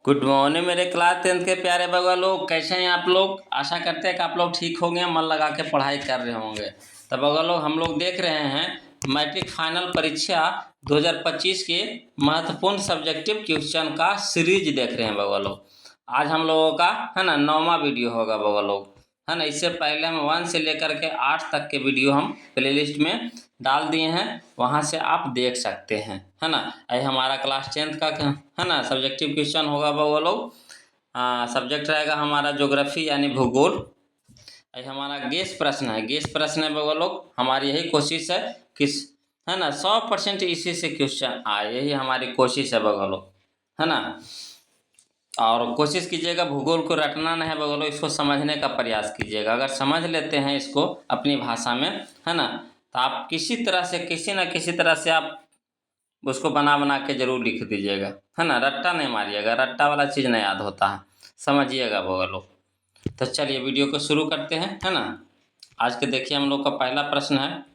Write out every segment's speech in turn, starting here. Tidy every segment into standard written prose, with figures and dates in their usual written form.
Good morning मेरे class 10 के प्यारे बगवा लोग, कैसे हैं आप लोग। आशा करते हैं कि आप लोग ठीक होंगे, मन लगा के पढ़ाई कर रहे होंगे। तो बगवा लोग, हम लोग देख रहे हैं मैट्रिक फाइनल परीक्षा 2025 के महत्वपूर्ण सब्जेक्टिव क्वेश्चन का सीरीज देख रहे हैं बगवा लोग। आज हम लोगों का है ना 9वां वीडियो होगा बगवा लोग, है ना। इससे पहले हम 1 से लेकर के 8 तक के वीडियो हम प्लेलिस्ट में डाल दिए हैं, वहाँ से आप देख सकते हैं, है ना। ये हमारा क्लास 10 का है ना सब्जेक्टिव क्वेश्चन होगा वो लोग। सब्जेक्ट रहेगा हमारा ज्योग्राफी यानी भूगोल। ये हमारा गेस प्रश्न है, गेस प्रश्न है वो लोग। हमारी यही कोशिश है किस है ना 100% इसी से क्वेश्चन आए, यही हमारी कोशिश है बगल लोग, है ना। और कोशिश कीजिएगा भूगोल को रटना नहीं है बगलो, इसको समझने का प्रयास कीजिएगा। अगर समझ लेते हैं इसको अपनी भाषा में, है ना, तो आप किसी तरह से किसी न किसी तरह से आप उसको बना बना के जरूर लिख दीजिएगा, है ना। रट्टा नहीं मारिएगा, रट्टा वाला चीज़ नहीं याद होता है, समझिएगा बगलो। तो चलिए वीडियो को शुरू करते हैं, है ना। आज के देखिए हम लोग का पहला प्रश्न है।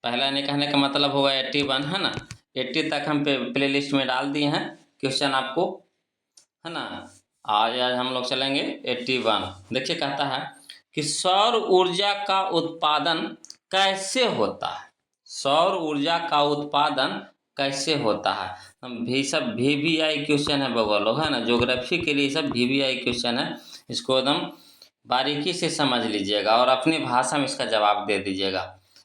पहला ने कहने का मतलब होगा 81, है ना। 80 तक हम प्ले लिस्ट में डाल दिए हैं क्वेश्चन आपको, है ना। आज हम लोग चलेंगे 81। देखिए कहता है कि सौर ऊर्जा का उत्पादन कैसे होता है। सौर ऊर्जा का उत्पादन कैसे होता है। सब VVI क्वेश्चन है बगलो, है ना। ज्योग्राफी के लिए सब VVI क्वेश्चन है, इसको एकदम बारीकी से समझ लीजिएगा और अपनी भाषा में इसका जवाब दे दीजिएगा।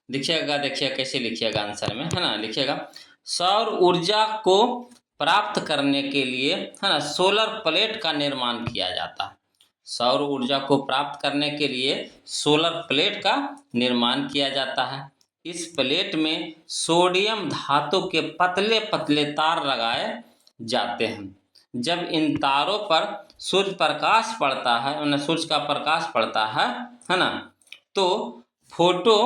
लिखिएगा, देखिए कैसे लिखिएगा आंसर में, है ना। लिखिएगा सौर ऊर्जा को प्राप्त करने के लिए, है ना, सोलर प्लेट का निर्माण किया जाता है। सौर ऊर्जा को प्राप्त करने के लिए सोलर प्लेट का निर्माण किया जाता है। इस प्लेट में सोडियम धातु के पतले पतले तार लगाए जाते हैं। जब इन तारों पर सूर्य प्रकाश पड़ता है, उन्हें सूर्य का प्रकाश पड़ता है ना, तो फोटो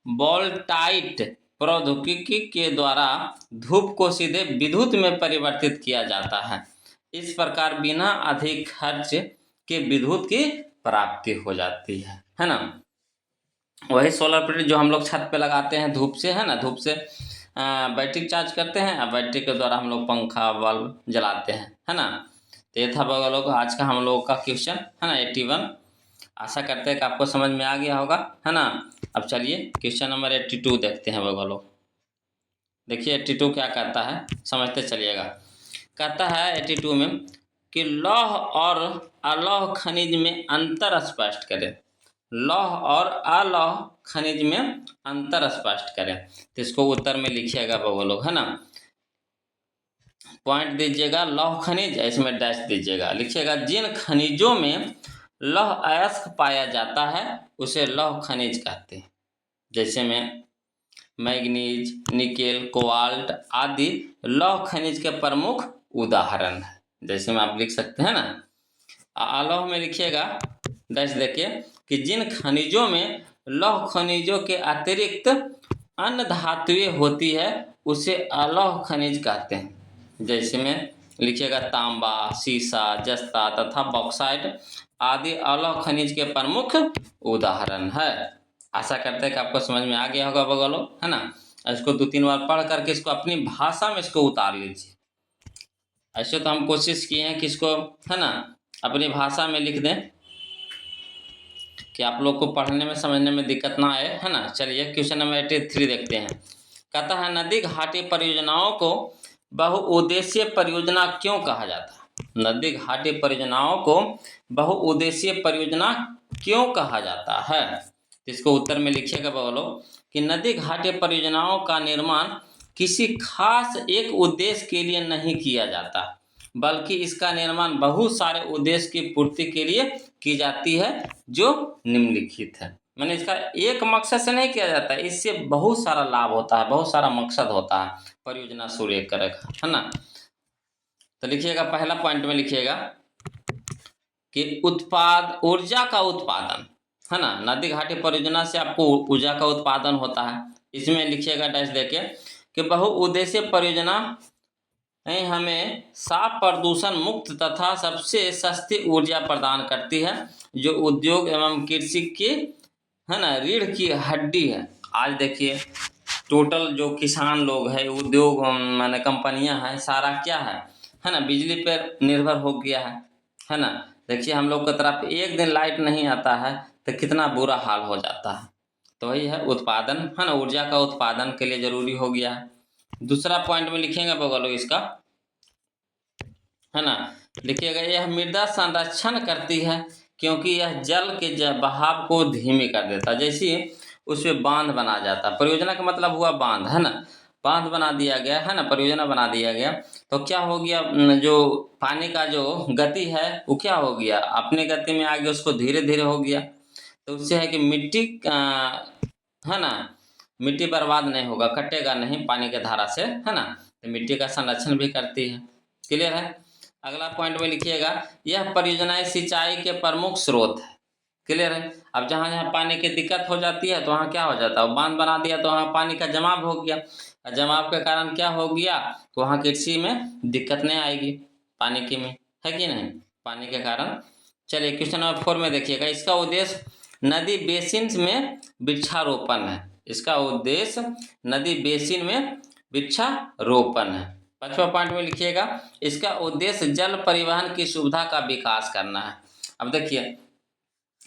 वोल्टाइक प्रौद्योगिकी के द्वारा धूप को सीधे विद्युत में परिवर्तित किया जाता है। इस प्रकार बिना अधिक खर्च के विद्युत की प्राप्ति हो जाती है ना। वही सोलर प्लेट जो हम लोग छत पे लगाते हैं धूप से, है ना। धूप से बैटरी चार्ज करते हैं और बैटरी के द्वारा हम लोग पंखा बल्ब जलाते हैं, है ना। तो ये था बगल लोग आज का हम लोगों का क्वेश्चन, है ना 81। आशा करते हैं कि आपको समझ में आ गया होगा, है ना। अब चलिए क्वेश्चन नंबर 82 देखते हैं बगल लोग। देखिए 82 क्या कहता है, समझते चलिएगा। कहता है 82 में कि लौह और अलौह खनिज में अंतर स्पष्ट करें। लौह और अलौह खनिज में अंतर स्पष्ट करें। तो इसको उत्तर में लिखिएगा बगल लोग, है ना। पॉइंट दीजिएगा लौह खनिज, इसमें डैश दीजिएगा। लिखिएगा जिन खनिजों में लौह अयस्क पाया जाता है उसे लौह खनिज कहते हैं। जैसे में मैग्नीज, निकेल, कोबाल्ट आदि लौह खनिज के प्रमुख उदाहरण है। जैसे में आप लिख सकते हैं ना। अलौह में लिखिएगा डैश देके कि जिन खनिजों में लौह खनिजों के अतिरिक्त अन्य धातुएं होती है उसे अलौह खनिज कहते हैं। जैसे में लिखिएगा तांबा, सीसा, जस्ता तथा बॉक्साइट आदि अलौह खनिज के प्रमुख उदाहरण है। आशा करते हैं कि आपको समझ में आ गया होगा बगलो, है ना। इसको 2-3 बार पढ़ करके इसको अपनी भाषा में इसको उतार लीजिए। ऐसे तो हम कोशिश किए हैं कि इसको, है ना, अपनी भाषा में लिख दें कि आप लोग को पढ़ने में समझने में दिक्कत ना आए, है ना। चलिए क्वेश्चन नंबर 83 देखते हैं। कहता है नदी घाटी परियोजनाओं को बहुउद्देशीय परियोजना क्यों कहा जाता है। नदी घाटी परियोजनाओं को बहुउद्देशीय परियोजना क्यों कहा जाता है। इसको उत्तर में लिखिएगा बगलो कि नदी घाटी परियोजनाओं का निर्माण किसी खास एक उद्देश्य के लिए नहीं किया जाता, बल्कि इसका निर्माण बहुत सारे उद्देश्य की पूर्ति के लिए की जाती है जो निम्नलिखित है। मैंने इसका एक मकसद से नहीं किया जाता है, इससे बहुत सारा लाभ होता है, बहुत सारा मकसद होता है परियोजना शुरू करे का, है ना। तो लिखिएगा पहला पॉइंट में लिखिएगा कि ऊर्जा का उत्पादन, है ना। नदी घाटी परियोजना से आपको ऊर्जा का उत्पादन होता है। इसमें लिखिएगा डैश देके कि बहुउद्देशीय परियोजना हमें साफ, प्रदूषण मुक्त तथा सबसे सस्ती ऊर्जा प्रदान करती है जो उद्योग एवं कृषि की, है ना, रीढ़ की हड्डी है। आज देखिए टोटल जो किसान लोग हैं, उद्योग माने कंपनियां हैं, सारा क्या है है ना, बिजली पर निर्भर हो गया है ना। देखिए हम लोग की तरफ एक दिन लाइट नहीं आता है तो कितना बुरा हाल हो जाता है। तो वही है उत्पादन, है ना, ऊर्जा का उत्पादन के लिए जरूरी हो गया है। दूसरा पॉइंट में लिखेंगे बगल इसका, है ना, लिखिएगा यह मृदा संरक्षण करती है क्योंकि यह जल के बहाव को धीमी कर देता है। जैसे उसमें बांध बना जाता, परियोजना का मतलब हुआ बांध, है ना, बांध बना दिया गया है ना, परियोजना बना दिया गया तो क्या हो गया, जो पानी का जो गति है वो क्या हो गया, अपने गति में आ गया, उसको धीरे धीरे हो गया। तो उससे है कि मिट्टी है ना, मिट्टी बर्बाद नहीं होगा, कटेगा नहीं पानी के धारा से, है ना, तो मिट्टी का संरक्षण भी करती है। क्लियर है। अगला पॉइंट में लिखिएगा यह परियोजनाएं सिंचाई के प्रमुख स्रोत है। क्लियर है। अब जहाँ जहाँ पानी की दिक्कत हो जाती है तो वहाँ क्या हो जाता है, बांध बना दिया तो वहाँ पानी का जमाव हो गया, और जमाव के कारण क्या हो गया, तो वहाँ कृषि में दिक्कत नहीं आएगी पानी की में, है कि नहीं, पानी के कारण। चलिए क्वेश्चन नंबर 4 में देखिएगा, इसका उद्देश्य नदी बेसिन में वृक्षारोपण है। इसका उद्देश्य नदी बेसिन में वृक्षारोपण है। 5वां पॉइंट में लिखिएगा इसका उद्देश्य जल परिवहन की सुविधा का विकास करना है। अब देखिए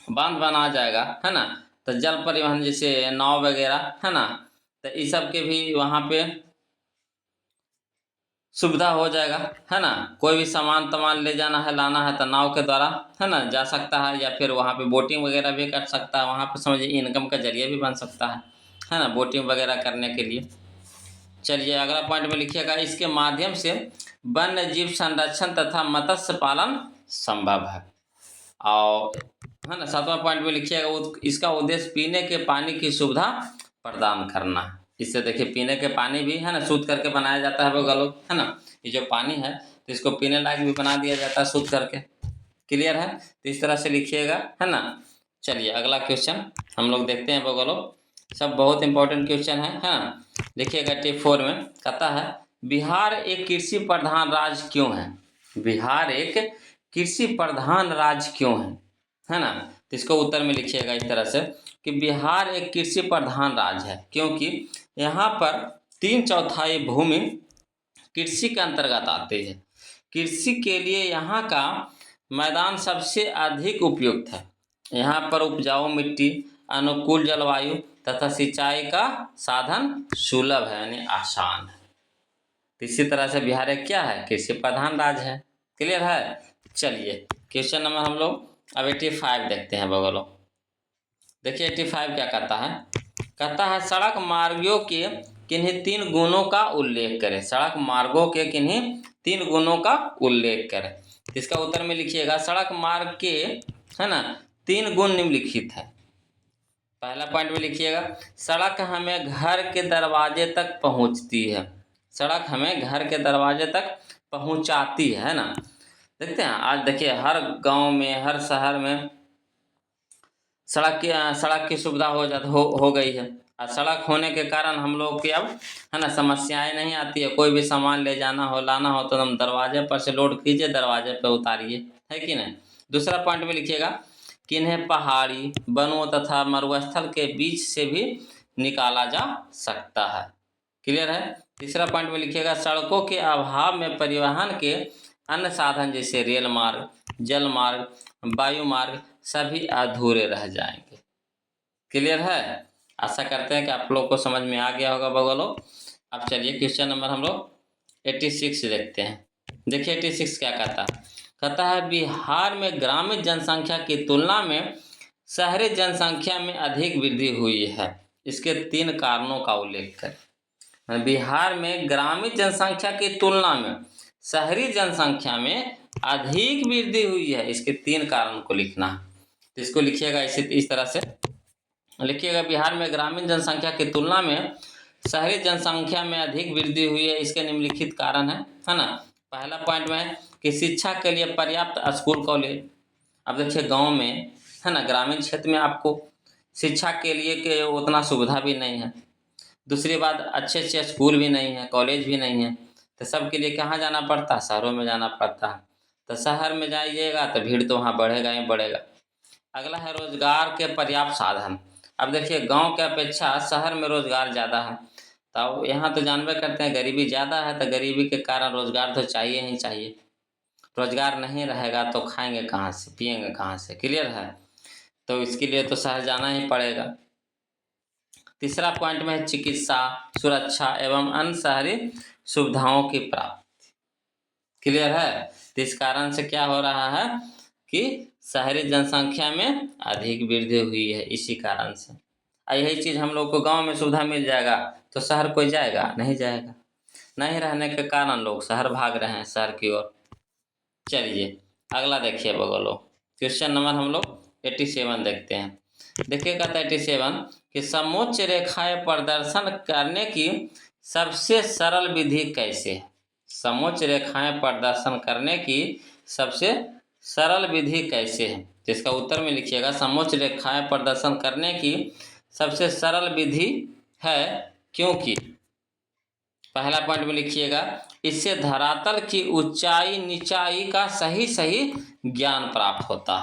बांध बना जाएगा, है ना, तो जल परिवहन जैसे नाव वगैरह, है ना, तो इस सब के भी वहाँ पे सुविधा हो जाएगा, है ना। कोई भी सामान ले जाना है, लाना है तो नाव के द्वारा, है ना, जा सकता है, या फिर वहाँ पे बोटिंग वगैरह भी कर सकता है। वहाँ पे समझिए इनकम का जरिया भी बन सकता है ना, बोटिंग वगैरह करने के लिए। चलिए अगला पॉइंट में लिखिएगा इसके माध्यम से वन्य जीव संरक्षण तथा मत्स्य पालन संभव है। और है ना 7वां पॉइंट में लिखिएगा इसका उद्देश्य पीने के पानी की सुविधा प्रदान करना है। इससे देखिए पीने के पानी भी, है ना, शुद्ध करके बनाया जाता है वो गलों, है ना, ये जो पानी है तो इसको पीने लायक भी बना दिया जाता है शुद्ध करके। क्लियर है। तो इस तरह से लिखिएगा, है ना। चलिए अगला क्वेश्चन हम लोग देखते हैं बगलों, सब बहुत इंपॉर्टेंट क्वेश्चन है ना। लिखिएगा टिप 4 में कहता है बिहार एक कृषि प्रधान राज्य क्यों है। बिहार एक कृषि प्रधान राज्य क्यों है ना। तो इसको उत्तर में लिखिएगा इस तरह से कि बिहार एक कृषि प्रधान राज्य है क्योंकि यहाँ पर 3/4 भूमि कृषि के अंतर्गत आती है। कृषि के लिए यहाँ का मैदान सबसे अधिक उपयुक्त है। यहाँ पर उपजाऊ मिट्टी, अनुकूल जलवायु तथा सिंचाई का साधन सुलभ है, यानी आसान है। तो इसी तरह से बिहार एक क्या है, कृषि प्रधान राज्य है। क्लियर है। चलिए क्वेश्चन नंबर हम लोग अब 85 देखते हैं बगलों। देखिए 85 क्या कहता है, कहता है सड़क मार्गों के किन्हीं 3 गुणों का उल्लेख करें। सड़क मार्गों के किन्हीं 3 गुणों का उल्लेख करें। इसका उत्तर में लिखिएगा सड़क मार्ग के, है ना, 3 गुण निम्नलिखित है। पहला पॉइंट में लिखिएगा सड़क हमें घर के दरवाजे तक पहुंचती है। सड़क हमें घर के दरवाजे तक पहुंचाती है ना। देखते हैं आज देखिए हर गांव में, हर शहर में सड़क की सुविधा हो गई है। और सड़क होने के कारण हम लोग की अब, है ना, समस्याएं नहीं आती है। कोई भी सामान ले जाना हो, लाना हो तो हम दरवाजे पर से लोड कीजिए, दरवाजे पर उतारिए, है कि नहीं। दूसरा पॉइंट में लिखिएगा कि इन्हें पहाड़ी, वनों तथा मरुस्थल के बीच से भी निकाला जा सकता है। क्लियर है। तीसरा पॉइंट में लिखिएगा सड़कों के अभाव में परिवहन के अन्य साधन जैसे रेल मार्ग, जल मार्ग, वायु मार्ग सभी अधूरे रह जाएंगे। क्लियर है। आशा करते हैं कि आप लोग को समझ में आ गया होगा बगलों। अब चलिए क्वेश्चन नंबर हम लोग 86 देखते हैं। देखिए 86 क्या कहता है बिहार में ग्रामीण जनसंख्या की तुलना में शहरी जनसंख्या में अधिक वृद्धि हुई है। इसके 3 कारणों का उल्लेख करें। बिहार में ग्रामीण जनसंख्या की तुलना में शहरी जनसंख्या में अधिक वृद्धि हुई है, इसके 3 कारण को लिखना है। तो इसको लिखिएगा इस तरह से लिखिएगा बिहार में ग्रामीण जनसंख्या की तुलना में शहरी जनसंख्या में अधिक वृद्धि हुई है। इसके निम्नलिखित कारण है ना। पहला पॉइंट में है कि शिक्षा के लिए पर्याप्त स्कूल कॉलेज। अब देखिए गांव में, है ना, ग्रामीण क्षेत्र में आपको शिक्षा के लिए के उतना सुविधा भी नहीं है। दूसरी बात अच्छे स्कूल भी नहीं है, कॉलेज भी नहीं है। तो सबके लिए कहाँ जाना पड़ता है, शहरों में जाना पड़ता है। तो शहर में जाइएगा तो भीड़ तो वहाँ बढ़ेगा ही बढ़ेगा। अगला है रोजगार के पर्याप्त साधन। अब देखिए गांव के अपेक्षा शहर में रोजगार ज़्यादा है। तो यहाँ तो जानबे करते हैं गरीबी ज़्यादा है, तो गरीबी के कारण रोज़गार तो चाहिए ही चाहिए। रोज़गार नहीं रहेगा तो खाएंगे कहाँ से, पिएंगे कहाँ से, क्लियर है। तो इसके लिए तो शहर जाना ही पड़ेगा। तीसरा पॉइंट में है चिकित्सा, सुरक्षा एवं अन्य शहरी सुविधाओं की प्राप्ति, क्लियर है। तो इस कारण से क्या हो रहा है कि शहरी जनसंख्या में अधिक वृद्धि हुई है, इसी कारण से। यही चीज़ हम लोग को गांव में सुविधा मिल जाएगा तो शहर कोई जाएगा नहीं जाएगा, नहीं रहने के कारण लोग शहर भाग रहे हैं, शहर की ओर। चलिए अगला देखिए बगलो, क्वेश्चन नंबर हम लोग 87 देखते हैं। देखिए कहता है 87 कि समोच्च रेखाएं प्रदर्शन करने की सबसे सरल विधि कैसे है। समोच्च रेखाएं प्रदर्शन करने की सबसे सरल विधि कैसे है, तो इसका उत्तर में लिखिएगा समोच्च रेखाएं प्रदर्शन करने की सबसे सरल विधि है क्योंकि, पहला पॉइंट में लिखिएगा इससे धरातल की ऊंचाई नीचाई का सही सही ज्ञान प्राप्त होता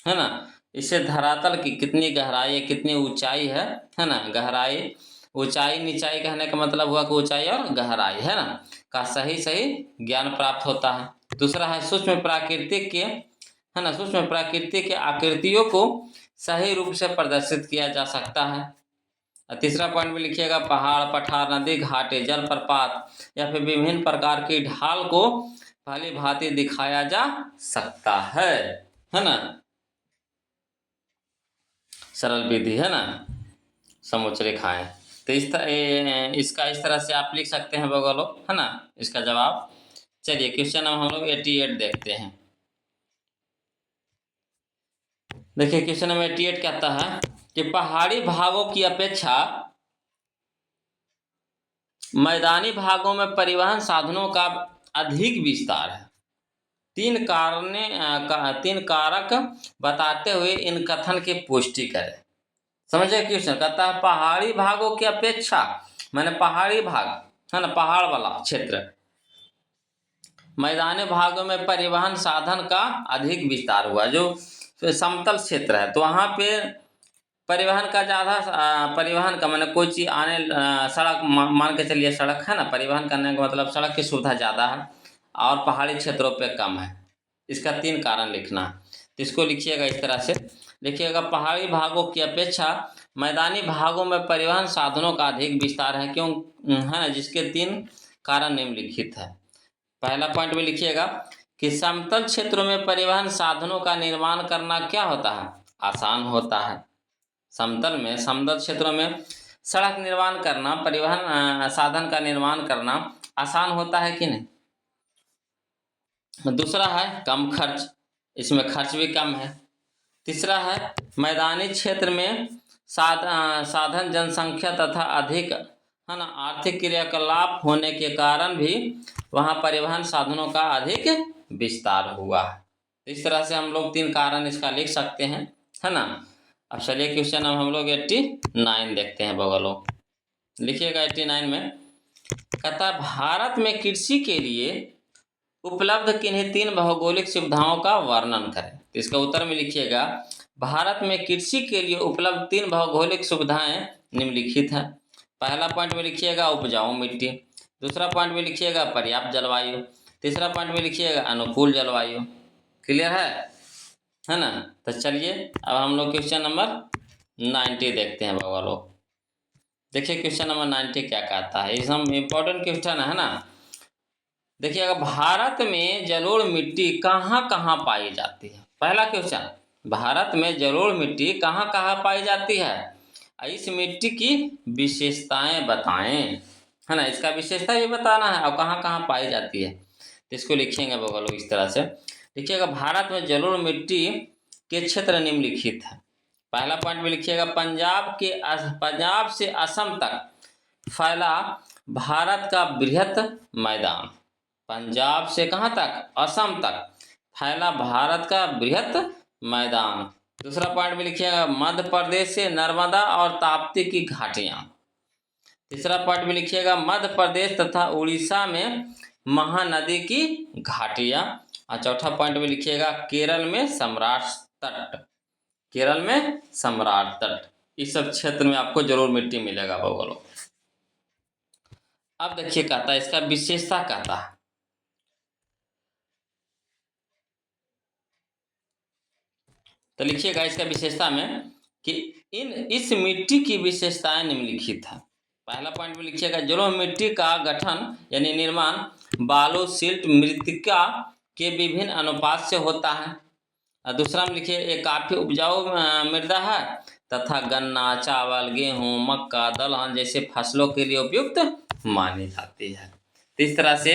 है ना। इससे धरातल की कितनी गहराई है, कितनी ऊंचाई है ना, गहराई ऊंचाई नीचाई कहने का मतलब हुआ कि ऊंचाई और गहराई है ना का सही सही ज्ञान प्राप्त होता है। दूसरा है सूक्ष्म प्राकृतिक के, है ना, सूक्ष्म प्रकृति के आकृतियों को सही रूप से प्रदर्शित किया जा सकता है। तीसरा पॉइंट में लिखिएगा पहाड़, पठार, नदी, घाटे, जलप्रपात या फिर विभिन्न प्रकार की ढाल को भली भांति दिखाया जा सकता है ना। सरल विधि है ना समोच्च रेखाएं। तो इसका इस तरह से आप लिख सकते हैं बगलो, है ना इसका जवाब। चलिए क्वेश्चन नंबर हम लोग 88 देखते हैं। देखिए क्वेश्चन नंबर 88 कहता है कि पहाड़ी भागों की अपेक्षा मैदानी भागों में परिवहन साधनों का अधिक विस्तार है। तीन कारक बताते हुए इन कथन की पुष्टि करें। समझे क्वेश्चन कहता है पहाड़ी भागों की अपेक्षा, मैंने पहाड़ी भाग है ना पहाड़ वाला क्षेत्र, मैदानी भागों में परिवहन साधन का अधिक विस्तार हुआ। जो समतल क्षेत्र है तो वहाँ पे परिवहन का ज़्यादा, परिवहन का मैंने कोई चीज़ आने सड़क मान के चलिए सड़क है ना, परिवहन करने का मतलब सड़क की सुविधा ज़्यादा है और पहाड़ी क्षेत्रों पे कम है। इसका 3 कारण लिखना है। तो इसको लिखिएगा इस तरह से, लिखिएगा पहाड़ी भागों की अपेक्षा मैदानी भागों में परिवहन साधनों का अधिक विस्तार है क्यों, है ना, जिसके 3 कारण निम्नलिखित है। पहला पॉइंट में लिखिएगा कि समतल क्षेत्रों में परिवहन साधनों का निर्माण करना क्या होता है, आसान होता है। समतल क्षेत्रों में सड़क निर्माण करना, परिवहन साधन का निर्माण करना आसान होता है कि नहीं। दूसरा है कम खर्च, इसमें खर्च भी कम है। तीसरा है मैदानी क्षेत्र में साधन जनसंख्या तथा अधिक, है ना, आर्थिक क्रियाकलाप होने के कारण भी वहाँ परिवहन साधनों का अधिक विस्तार हुआ है। इस तरह से हम लोग 3 कारण इसका लिख सकते हैं, है ना। अब चलिए क्वेश्चन अब हम लोग 89 देखते हैं बगलों। लिखिएगा 89 में कहता है भारत में कृषि के लिए उपलब्ध किन्हीं 3 भौगोलिक सुविधाओं का वर्णन करें। तो इसका उत्तर में लिखिएगा भारत में कृषि के लिए उपलब्ध 3 भौगोलिक सुविधाएं निम्नलिखित हैं। पहला पॉइंट में लिखिएगा उपजाऊ मिट्टी, दूसरा पॉइंट में लिखिएगा पर्याप्त जलवायु, तीसरा पॉइंट में लिखिएगा अनुकूल जलवायु। क्लियर है ना। तो चलिए अब हम लोग क्वेश्चन नंबर 90 देखते हैं बाबा लोग। देखिए क्वेश्चन नंबर 90 क्या कहता है, एकदम इम्पोर्टेंट क्वेश्चन है ना। देखिएगा भारत में जलोढ़ मिट्टी कहाँ कहाँ पाई जाती है। पहला क्वेश्चन, भारत में जलोढ़ मिट्टी कहाँ कहाँ पाई जाती है, इस मिट्टी की विशेषताएं बताएं, है ना, इसका विशेषता भी बताना है और कहाँ कहाँ पाई जाती है। तो इसको लिखेंगे बगल इस तरह से, लिखिएगा भारत में जलोढ़ मिट्टी के क्षेत्र निम्नलिखित है। पहला पॉइंट में लिखिएगा पंजाब से असम तक फैला भारत का बृहत मैदान, पंजाब से कहाँ तक, असम तक फैला भारत का बृहत मैदान। दूसरा पॉइंट में लिखिएगा मध्य प्रदेश से नर्मदा और ताप्ती की घाटियाँ। तीसरा पॉइंट में लिखिएगा मध्य प्रदेश तथा उड़ीसा में महानदी की घाटियाँ। और चौथा पॉइंट में लिखिएगा केरल में सम्राट तट, केरल में सम्राट तट। इस सब क्षेत्र में आपको जरूर मिट्टी मिलेगा बगलों। अब देखिए कहता है इसका विशेषता कहता है, तो लिखिएगा इसका विशेषता में कि इस मिट्टी की विशेषताएं निम्नलिखित है। पहला पॉइंट में लिखिएगा, जलोढ़ मिट्टी का गठन यानी निर्माण बालू, सिल्ट, मृत्तिका के विभिन्न अनुपात से होता है। और दूसरा में लिखिए, ये काफी उपजाऊ मृदा है तथा गन्ना, चावल, गेहूं, मक्का, दलहन जैसे फसलों के लिए उपयुक्त मानी जाती है। तो इस तरह से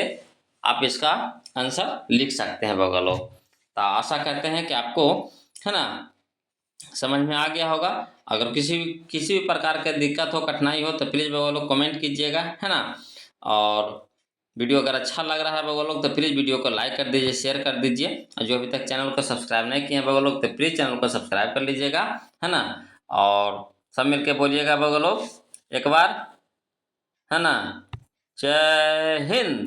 आप इसका आंसर लिख सकते हैं बगलों। तो आशा करते हैं कि आपको, है ना, समझ में आ गया होगा। अगर किसी भी प्रकार का दिक्कत हो, कठिनाई हो, तो प्लीज़ बगलों कमेंट कीजिएगा, है ना। और वीडियो अगर अच्छा लग रहा है बगलों तो प्लीज़ वीडियो को लाइक कर दीजिए, शेयर कर दीजिए। और जो अभी तक चैनल को सब्सक्राइब नहीं किए हैं बगलों तो प्लीज़ चैनल को सब्सक्राइब कर लीजिएगा, है ना। और सब मिलके बोलिएगा बगलों एक बार, है ना। जय हिंद।